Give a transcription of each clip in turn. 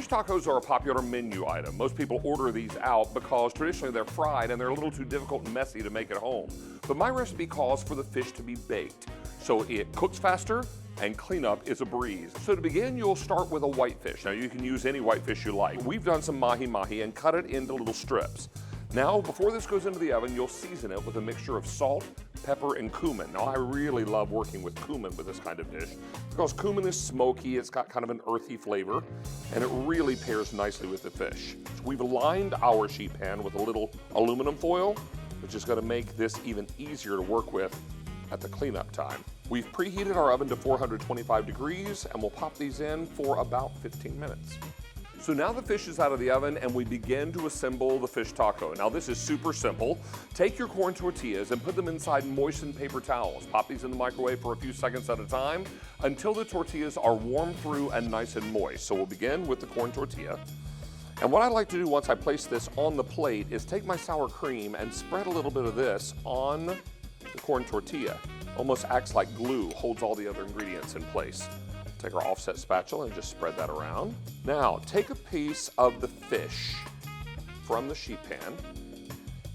Fish tacos are a popular menu item. Most people order these out because traditionally they're fried and they're a little too difficult and messy to make at home. But my recipe calls for the fish to be baked, so it cooks faster and cleanup is a breeze. So to begin, you'll start with a whitefish. Now you can use any whitefish you like. We've done some mahi-mahi and cut it into little strips. Now, before this goes into the oven, you'll season it with a mixture of salt, pepper, and cumin. Now, I really love working with cumin with this kind of dish because cumin is smoky, it's got kind of an earthy flavor, and it really pairs nicely with the fish. So we've lined our sheet pan with a little aluminum foil, which is gonna make this even easier to work with at the cleanup time. We've preheated our oven to 425 degrees, and we'll pop these in for about 15 minutes. So now the fish is out of the oven and we begin to assemble the fish taco. Now this is super simple. Take your corn tortillas and put them inside moistened paper towels. Pop these in the microwave for a few seconds at a time until the tortillas are warm through and nice and moist. So we'll begin with the corn tortilla. And what I like to do once I place this on the plate is take my sour cream and spread a little bit of this on the corn tortilla. Almost acts like glue, holds all the other ingredients in place. Take our offset spatula and just spread that around. Now, take a piece of the fish from the sheet pan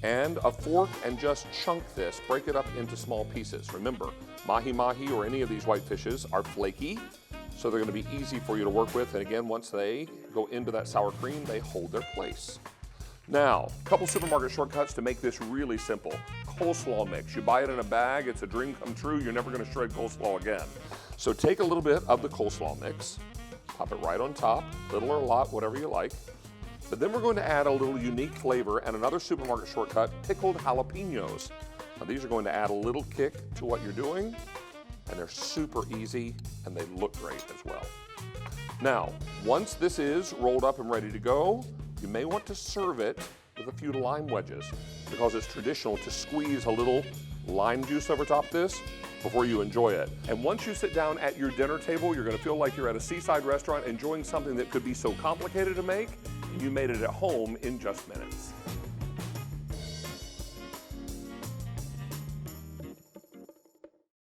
and a fork and just chunk this, break it up into small pieces. Remember, mahi-mahi or any of these white fishes are flaky, so they're gonna be easy for you to work with. And again, once they go into that sour cream, they hold their place. Now, a couple supermarket shortcuts to make this really simple. Coleslaw mix. You buy it in a bag, it's a dream come true. You're never gonna shred coleslaw again. So take a little bit of the coleslaw mix, pop it right on top, little or a lot, whatever you like. But then we're going to add a little unique flavor and another supermarket shortcut, pickled jalapenos. Now these are going to add a little kick to what you're doing, and they're super easy and they look great as well. Now, once this is rolled up and ready to go, you may want to serve it with a few lime wedges because it's traditional to squeeze a little lime juice over top of this before you enjoy it. And once you sit down at your dinner table, you're gonna feel like you're at a seaside restaurant enjoying something that could be so complicated to make, and you made it at home in just minutes.